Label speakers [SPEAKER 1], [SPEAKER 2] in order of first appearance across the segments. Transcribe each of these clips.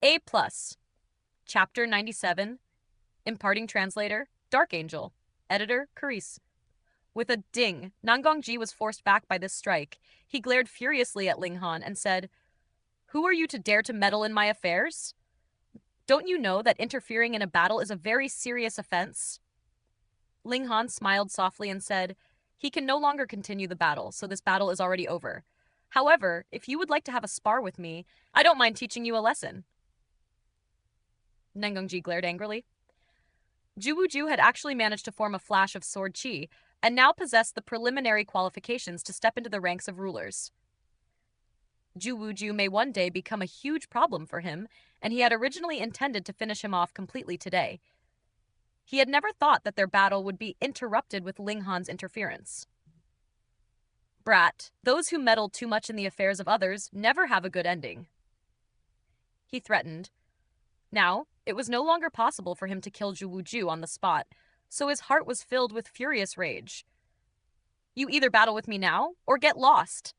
[SPEAKER 1] A+. Chapter 97. Imparting Translator, Dark Angel. Editor, Carice. With a ding, Nangongji was forced back by this strike. He glared furiously at Ling Han and said, "Who are you to dare to meddle in my affairs? Don't you know that interfering in a battle is a very serious offense?" Ling Han smiled softly and said, "He can no longer continue the battle, so this battle is already over. However, if you would like to have a spar with me, I don't mind teaching you a lesson." Nangongji glared angrily. Ju had actually managed to form a flash of sword chi, and now possessed the preliminary qualifications to step into the ranks of rulers. Ju may one day become a huge problem for him, and he had originally intended to finish him off completely today. He had never thought that their battle would be interrupted with Ling Han's interference. "Brat, those who meddle too much in the affairs of others never have a good ending," he threatened. Now, it was no longer possible for him to kill Ju on the spot, so his heart was filled with furious rage. "You either battle with me now, or get lost.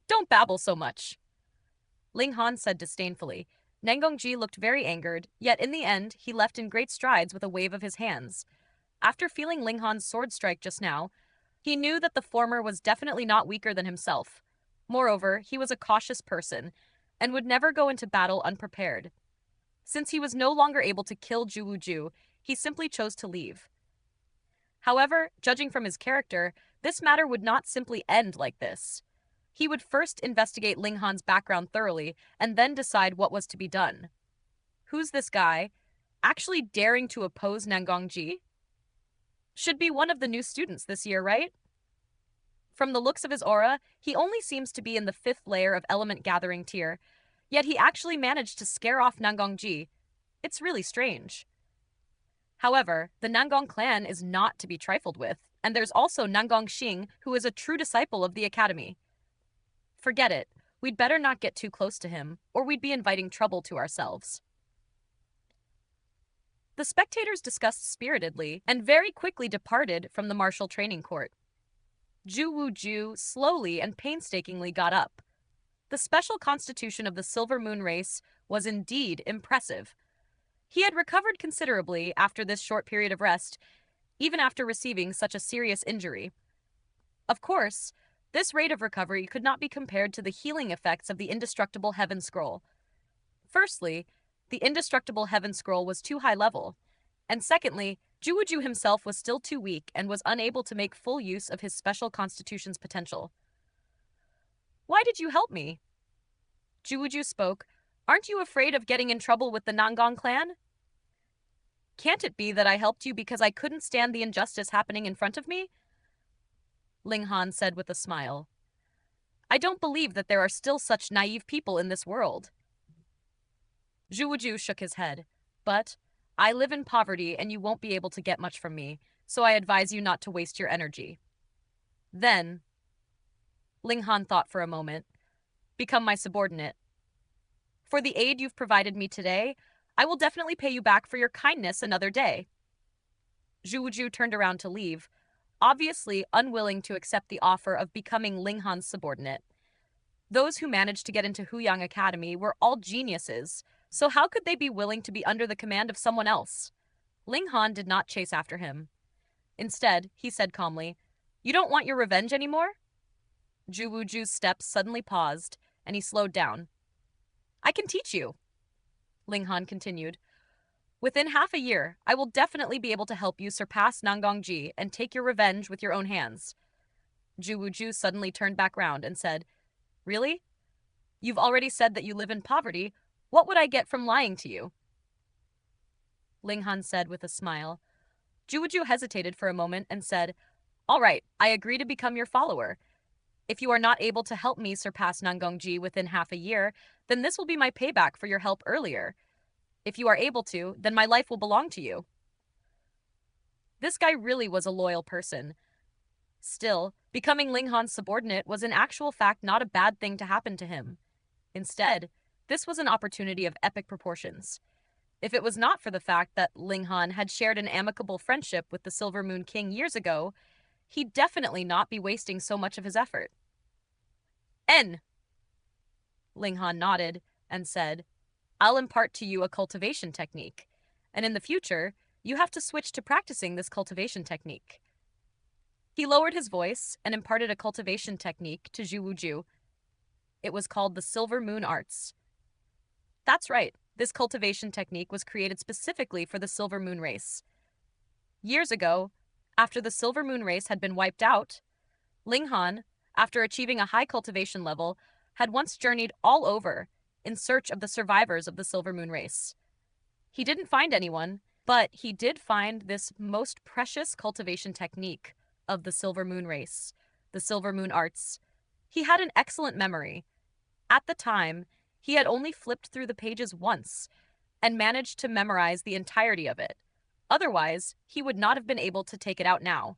[SPEAKER 1] Don't babble so much," Ling Han said disdainfully. Nangongji looked very angered, yet in the end, he left in great strides with a wave of his hands. After feeling Ling Han's sword strike just now, he knew that the former was definitely not weaker than himself. Moreover, he was a cautious person, and would never go into battle unprepared. Since he was no longer able to kill Ju, he simply chose to leave. However, judging from his character, this matter would not simply end like this. He would first investigate Ling Han's background thoroughly, and then decide what was to be done. Who's this guy? Actually daring to oppose Nangongji? Should be one of the new students this year, right? From the looks of his aura, he only seems to be in the 5th layer of element gathering tier, yet he actually managed to scare off Nangongji. It's really strange. However, the Nangong clan is not to be trifled with, and there's also Nangong Xing, who is a true disciple of the academy. Forget it. We'd better not get too close to him, or we'd be inviting trouble to ourselves. The spectators discussed spiritedly and very quickly departed from the martial training court. Ju slowly and painstakingly got up. The special constitution of the Silver Moon race was indeed impressive. He had recovered considerably after this short period of rest, even after receiving such a serious injury. Of course, this rate of recovery could not be compared to the healing effects of the indestructible Heaven Scroll. Firstly, the indestructible Heaven Scroll was too high level, and secondly, Ju himself was still too weak and was unable to make full use of his special constitution's potential. "Why did you help me?" Ju spoke. "Aren't you afraid of getting in trouble with the Nangong clan?" "Can't it be that I helped you because I couldn't stand the injustice happening in front of me?" Ling Han said with a smile. "I don't believe that there are still such naive people in this world." Ju shook his head. "But I live in poverty and you won't be able to get much from me, so I advise you not to waste your energy." Then, Ling Han thought for a moment, "Become my subordinate. For the aid you've provided me today, I will definitely pay you back for your kindness another day." Ju turned around to leave, obviously unwilling to accept the offer of becoming Ling Han's subordinate. Those who managed to get into Huyang Academy were all geniuses, so how could they be willing to be under the command of someone else? Ling Han did not chase after him. Instead, he said calmly, "You don't want your revenge anymore?" Ju's steps suddenly paused, and he slowed down. "I can teach you," Ling Han continued. "Within half a year, I will definitely be able to help you surpass Nangongji and take your revenge with your own hands." Ju suddenly turned back round and said, "Really? You've already said that you live in poverty. What would I get from lying to you?" Ling Han said with a smile. Ju hesitated for a moment and said, "All right, I agree to become your follower. If you are not able to help me surpass Nangongji within half a year, then this will be my payback for your help earlier. If you are able to, then my life will belong to you." This guy really was a loyal person. Still, becoming Ling Han's subordinate was in actual fact not a bad thing to happen to him. Instead, this was an opportunity of epic proportions. If it was not for the fact that Ling Han had shared an amicable friendship with the Silver Moon King years ago, he'd definitely not be wasting so much of his effort. "N," Ling Han nodded and said, I'll impart to you a cultivation technique, and in the future, you have to switch to practicing this cultivation technique. He lowered his voice and imparted a cultivation technique to Zhu Wuju. It was called the Silver Moon Arts. That's right, this cultivation technique was created specifically for the Silver Moon race. Years ago, after the Silver Moon race had been wiped out, Linghan, after achieving a high cultivation level, had once journeyed all over in search of the survivors of the Silver Moon race. He didn't find anyone, but he did find this most precious cultivation technique of the Silver Moon race, the Silver Moon Arts. He had an excellent memory. At the time, he had only flipped through the pages once and managed to memorize the entirety of it. Otherwise, he would not have been able to take it out now.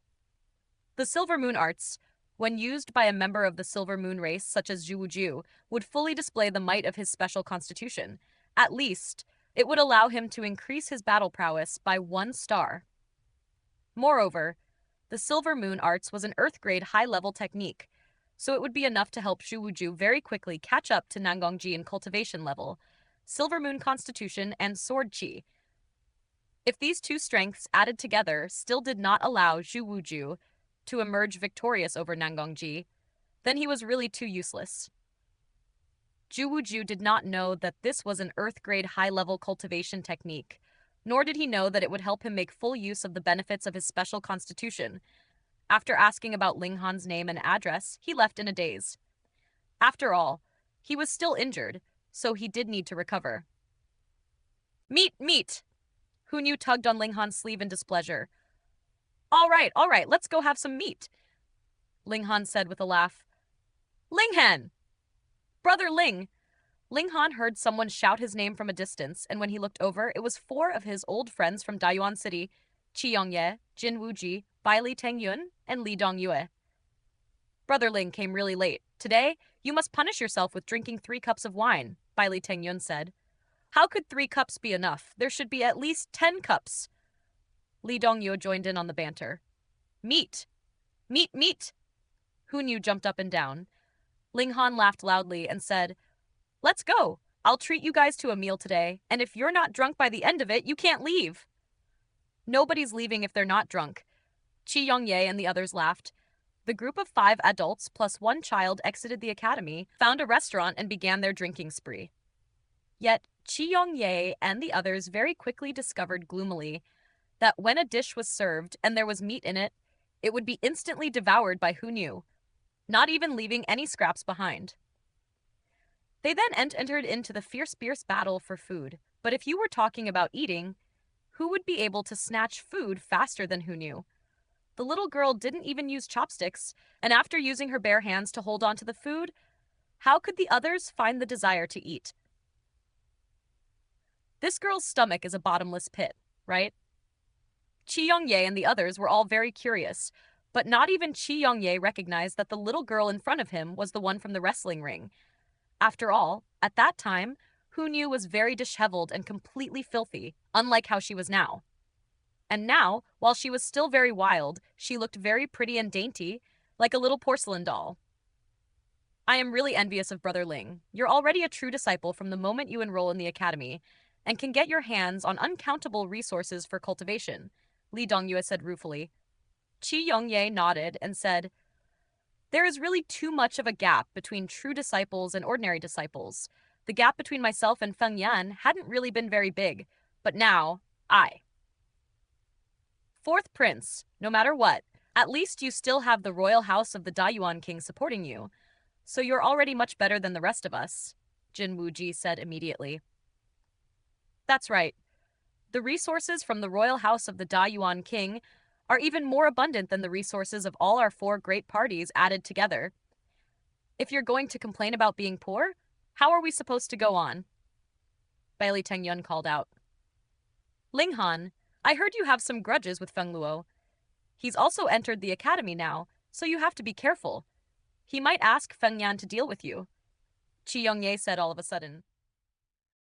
[SPEAKER 1] The Silver Moon Arts, when used by a member of the Silver Moon race such as Zhu Wuju, would fully display the might of his special constitution. At least, it would allow him to increase his battle prowess by 1 star. Moreover, the Silver Moon Arts was an Earth-grade high-level technique, so it would be enough to help Zhu Wuju very quickly catch up to Nangongji in cultivation level, Silver Moon Constitution, and Sword Qi. If these two strengths added together still did not allow Zhu Wuju to emerge victorious over Nangongji, then he was really too useless. Zhu Wuju did not know that this was an Earth-grade high-level cultivation technique, nor did he know that it would help him make full use of the benefits of his special constitution. After asking about Linghan's name and address, he left in a daze. After all, he was still injured, so he did need to recover. Meat, meat! Hunyu tugged on Linghan's sleeve in displeasure. All right, let's go have some meat, Linghan said with a laugh. Linghan! Brother Ling! Linghan heard someone shout his name from a distance, and when he looked over, it was 4 of his old friends from Dayuan City, Qi Yongye, Jin Wuji, Bai Li Tengyun, and Li Dongyue. Brother Ling came really late. Today, you must punish yourself with drinking 3 cups of wine, Bai Li Tengyun said. How could 3 cups be enough? There should be at least 10 cups. Li Dongyue joined in on the banter. Meat! Meat, meat! Hunyu jumped up and down. Linghan laughed loudly and said, Let's go. I'll treat you guys to a meal today, and if you're not drunk by the end of it, you can't leave. Nobody's leaving if they're not drunk. Qi Yongye and the others laughed. The group of 5 adults plus 1 child exited the academy, found a restaurant, and began their drinking spree. Yet, Qi Yongye and the others very quickly discovered gloomily that when a dish was served and there was meat in it, it would be instantly devoured by Hunyu, not even leaving any scraps behind. They then entered into the fierce battle for food, but if you were talking about eating, who would be able to snatch food faster than Hunyu? The little girl didn't even use chopsticks, and after using her bare hands to hold on to the food, how could the others find the desire to eat? This girl's stomach is a bottomless pit, right? Qi Yongye and the others were all very curious, but not even Qi Yongye recognized that the little girl in front of him was the one from the wrestling ring. After all, at that time, Hunyu was very disheveled and completely filthy, unlike how she was now. And now, while she was still very wild, she looked very pretty and dainty, like a little porcelain doll. I am really envious of Brother Ling. You're already a true disciple from the moment you enroll in the academy, and can get your hands on uncountable resources for cultivation, Li Dongyue said ruefully. Qi Yongye nodded and said, There is really too much of a gap between true disciples and ordinary disciples. The gap between myself and Feng Yan hadn't really been very big, but now, I. 4th Prince, no matter what, at least you still have the royal house of the Dayuan King supporting you, so you're already much better than the rest of us, Jin Wuji said immediately. That's right. The resources from the royal house of the Dayuan King are even more abundant than the resources of all our 4 great parties added together. If you're going to complain about being poor, how are we supposed to go on? Bai Li Tengyun called out. Linghan, I heard you have some grudges with Feng Luo. He's also entered the academy now, so you have to be careful. He might ask Feng Yan to deal with you, Qi Yongye said all of a sudden.